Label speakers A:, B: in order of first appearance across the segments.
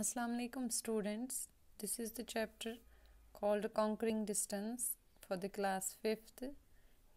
A: Assalamu alaikum students. This is the chapter called Conquering Distance for the class 5th.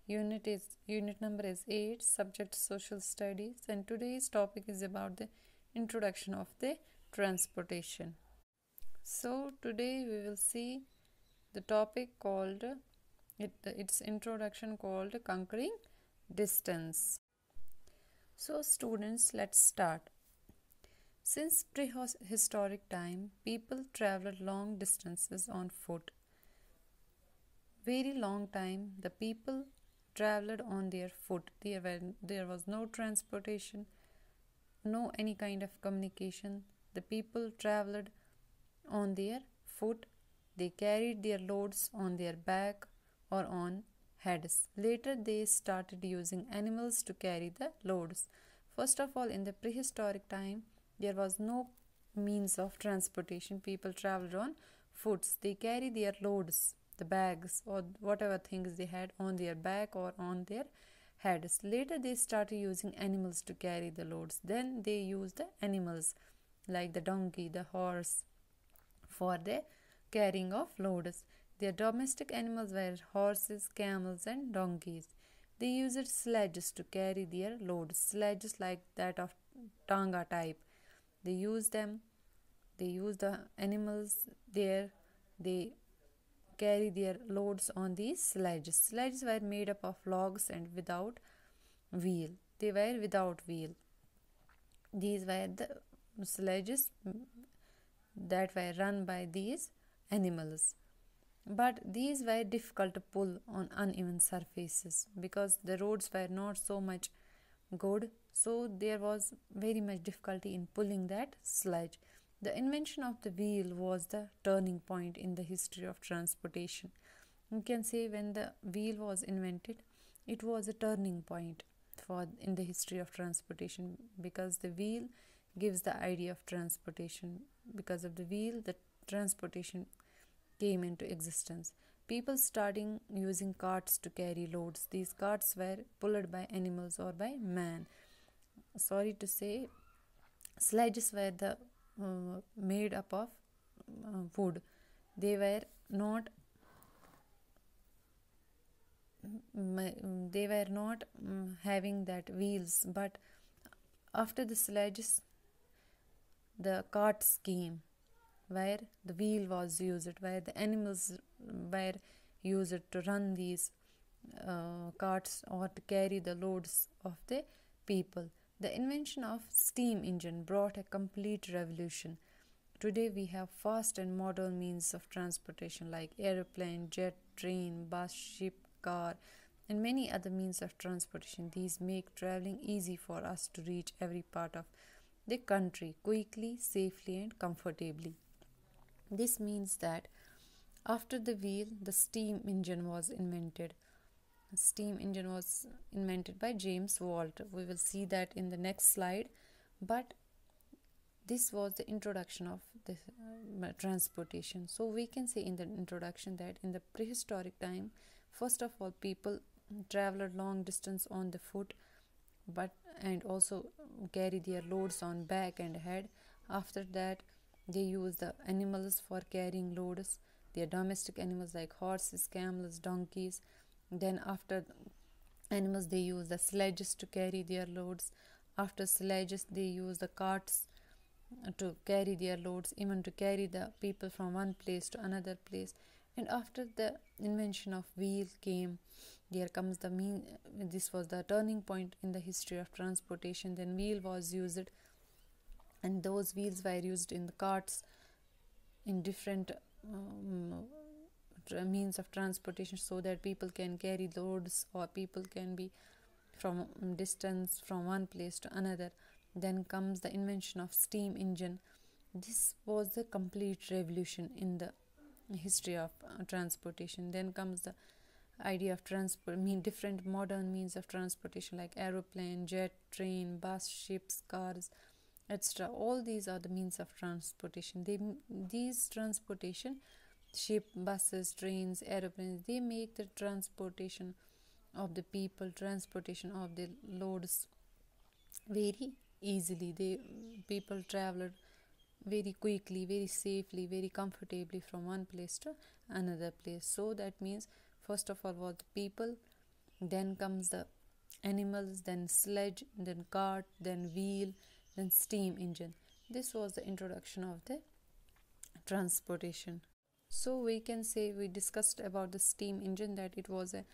A: Unit number is 8, subject social studies, and today's topic is about the introduction of the transportation. So today we will see the topic called its introduction called Conquering Distance. So students, let's start. Since prehistoric time, people traveled long distances on foot. Very long time, the people traveled on their foot. There was no transportation, no any kind of communication. The people traveled on their foot. They carried their loads on their back or on heads. Later, they started using animals to carry the loads. First of all, in the prehistoric time, there was no means of transportation. People traveled on foot. They carry their loads, the bags or whatever things they had on their back or on their heads. Later they started using animals to carry the loads. Then they used the animals like the donkey, the horse for the carrying of loads. Their domestic animals were horses, camels and donkeys. They used sledges to carry their loads. Sledges like that of Tanga type. They use them. They use the animals there. They carry their loads on these sledges. Sledges were made up of logs and without wheel. They were without wheel. These were the sledges that were run by these animals. But these were difficult to pull on uneven surfaces because the roads were not so much good, so there was very much difficulty in pulling that sledge. The invention of the wheel was the turning point in the history of transportation. You can say when the wheel was invented, it was a turning point in the history of transportation, because the wheel gives the idea of transportation. Because of the wheel, the transportation came into existence. People starting using carts to carry loads. These carts were pulled by animals or by man. Sorry to say, sledges were made up of wood. They were not having that wheels, but after the sledges, the carts came, where the wheel was used, where the animals were used to run these carts or to carry the loads of the people. The invention of steam engine brought a complete revolution. Today we have fast and modern means of transportation like airplane, jet, train, bus, ship, car, and many other means of transportation. These make traveling easy for us to reach every part of the country quickly, safely, and comfortably. This means that after the wheel, the steam engine was invented. Steam engine was invented by James Watt. We will see that in the next slide. But this was the introduction of the transportation. So we can say in the introduction that in the prehistoric time, first of all, people traveled long distance on the foot, and also carry their loads on back and head. After that, they use the animals for carrying loads. Their domestic animals like horses, camels, donkeys. Then after animals, they use the sledges to carry their loads. After sledges, they use the carts to carry their loads, even to carry the people from one place to another place. And after the invention of wheel came, there comes this was the turning point in the history of transportation. Then wheel was used, and those wheels were used in the carts, in different means of transportation, so that people can carry loads or people can be from distance from one place to another. Then comes the invention of steam engine. This was the complete revolution in the history of transportation. Then comes the idea of different modern means of transportation like aeroplane, jet, train, bus, ships, cars, etc. All these are the means of transportation. These transportation, ship, buses, trains, aeroplanes, they make the transportation of the people, transportation of the loads very easily. People traveled very quickly, very safely, very comfortably from one place to another place. So that means first of all was the people, then comes the animals, then sledge, then cart, then wheel, then steam engine. This was the introduction of the transportation. So we can say we discussed about the steam engine, that it was a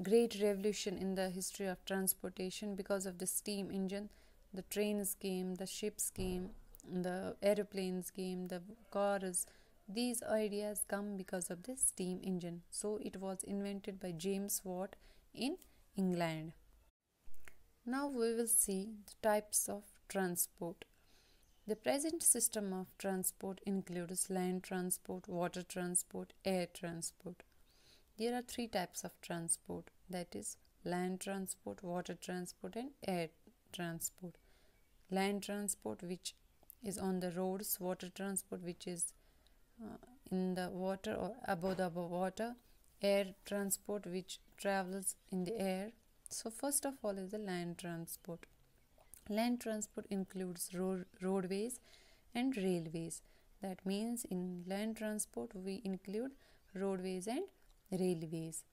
A: great revolution in the history of transportation. Because of the steam engine, the trains came, the ships came, the aeroplanes came, the cars. These ideas come because of the steam engine. So it was invented by James Watt in England. Now we will see the types of transport. The present system of transport includes land transport, water transport, air transport. There are three types of transport, that is land transport, water transport and air transport. Land transport, which is on the roads, water transport, which is in the water or above the water, air transport, which travels in the air. So first of all is the land transport. Land transport includes roadways and railways. That means in land transport we include roadways and railways.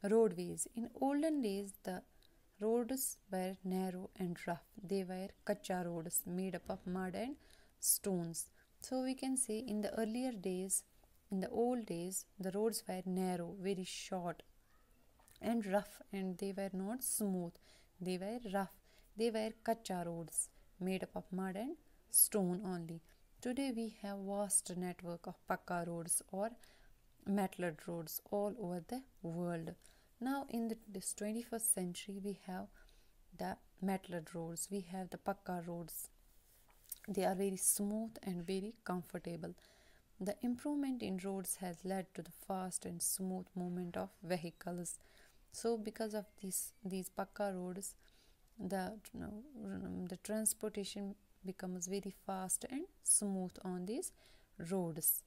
A: Roadways. In olden days the roads were narrow and rough. They were kacha roads made up of mud and stones. So we can say in the earlier days, in the old days, the roads were narrow, very short and rough, and they were not smooth. They were rough. They were kacha roads made up of mud and stone only. Today we have vast network of pakka roads or metalled roads all over the world. Now in this 21st century we have the metalled roads, we have the pakka roads. They are very smooth and very comfortable. The improvement in roads has led to the fast and smooth movement of vehicles. So because of these pakka roads, the transportation becomes very fast and smooth on these roads.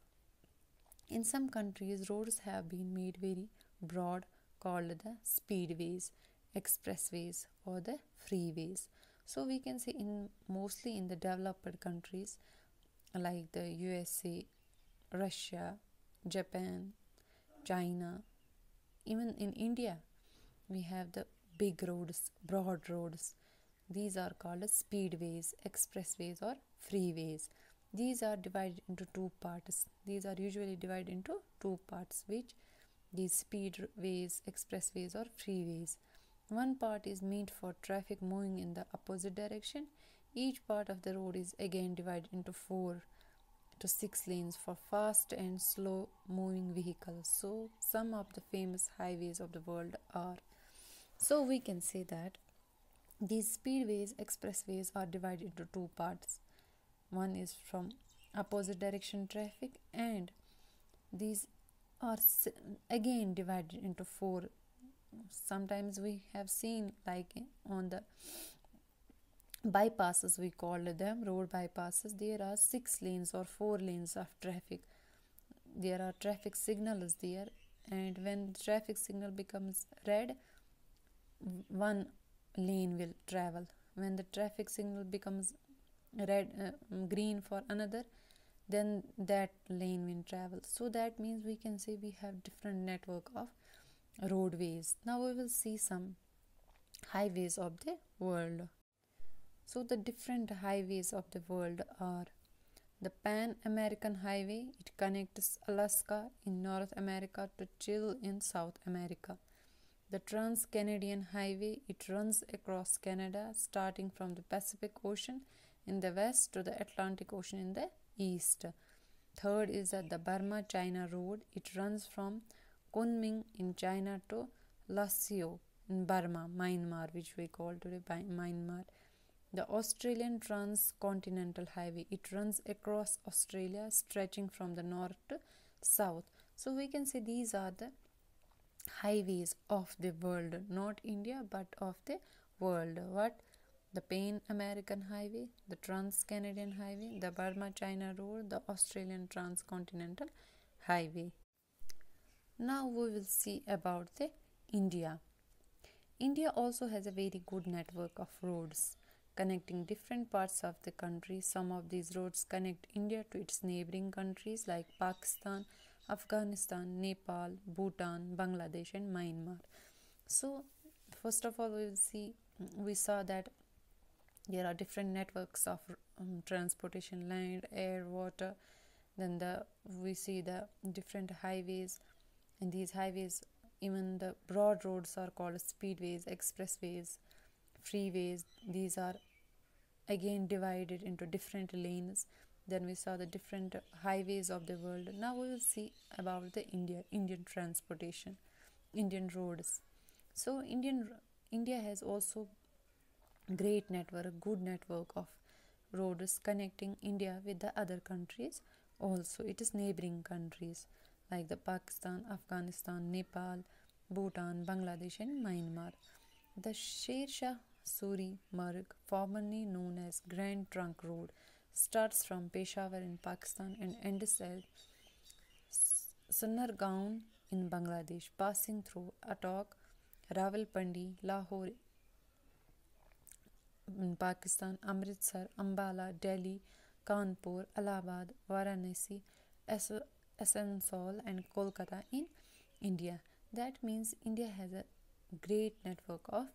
A: In some countries, roads have been made very broad, called the speedways, expressways or the freeways. So we can say mostly in the developed countries like the USA, Russia, Japan, China, even in India, we have the big roads, broad roads. These are called as speedways, expressways or freeways. These are divided into two parts. These are usually divided into two parts, which these speedways, expressways or freeways. One part is meant for traffic moving in the opposite direction. Each part of the road is again divided into 4 to 6 lanes for fast and slow moving vehicles. So some of the famous highways of the world are. So we can say that these speedways, expressways are divided into two parts. One is from opposite direction traffic, and these are again divided into 4. Sometimes we have seen, like on the bypasses, we call them road bypasses, there are 6 lanes or 4 lanes of traffic. There are traffic signals there, and when the traffic signal becomes red, one lane will travel. When the traffic signal becomes green for another, then that lane will travel. So that means we can say we have different network of roadways. Now we will see some highways of the world. So the different highways of the world are the Pan American Highway. It connects Alaska in North America to Chile in South America. The Trans-Canadian Highway, it runs across Canada starting from the Pacific Ocean in the west to the Atlantic Ocean in the east. Third is the Burma-China Road. It runs from Kunming in China to Laseo in Burma, Myanmar, which we call today Myanmar. The Australian Transcontinental Highway, it runs across Australia stretching from the north to south. So we can say these are the highways of the world, not India but of the world. What? The Pan American Highway, the Trans-Canadian Highway, the Burma-China Road, the Australian Transcontinental Highway. Now we will see about the India. India also has a very good network of roads. connecting different parts of the country. Some of these roads connect India to its neighboring countries like Pakistan, Afghanistan, Nepal, Bhutan, Bangladesh, and Myanmar. So, first of all, we saw that there are different networks of transportation: land, air, water. Then we see the different highways, and these highways, even the broad roads, are called speedways, expressways, freeways. These are again divided into different lanes. Then we saw the different highways of the world. Now we will see about the Indian transportation, Indian roads. So India has also great network, good network of roads connecting India with the other countries. Also, it is neighboring countries like the Pakistan, Afghanistan, Nepal, Bhutan, Bangladesh, and Myanmar. The Sher Shah Suri Marg, formerly known as Grand Trunk Road, starts from Peshawar in Pakistan and ends at Sunargaon in Bangladesh, passing through Attock, Rawalpindi, Lahore in Pakistan, Amritsar, Ambala, Delhi, Kanpur, Allahabad, Varanasi, Asansol, and Kolkata in India. That means India has a great network of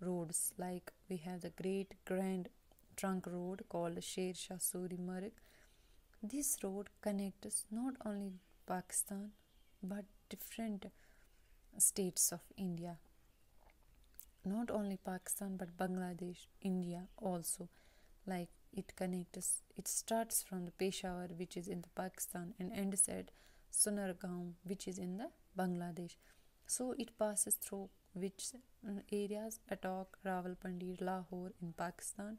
A: roads. Like we have the great grand trunk road called Sher Shah Suri Marg. This road connects not only Pakistan but different states of India. Not only Pakistan but Bangladesh, India also. Like it starts from the Peshawar, which is in the Pakistan, and ends at Sunargaon, which is in the Bangladesh. So it passes through which areas? Attock, Rawalpindi, Lahore in Pakistan,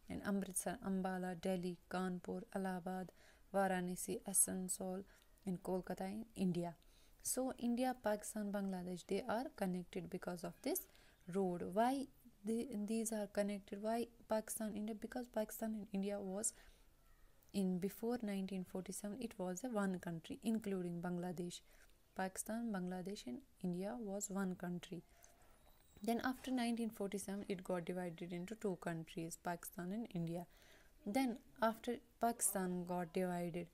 A: and Amritsar, Ambala, Delhi, Kanpur, Allahabad, Varanasi, Asansol, and Kolkata in India. So India, Pakistan, Bangladesh, they are connected because of this road. Why these are connected? Why Pakistan, India? Because Pakistan and India was in before 1947, it was a one country, including Bangladesh. Pakistan, Bangladesh, and India was one country. Then after 1947, it got divided into two countries, Pakistan and India. Then after Pakistan got divided,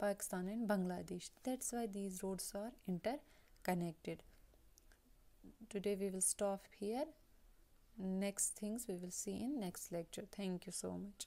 A: Pakistan and Bangladesh. That's why these roads are interconnected. Today we will stop here. Next things we will see in next lecture. Thank you so much.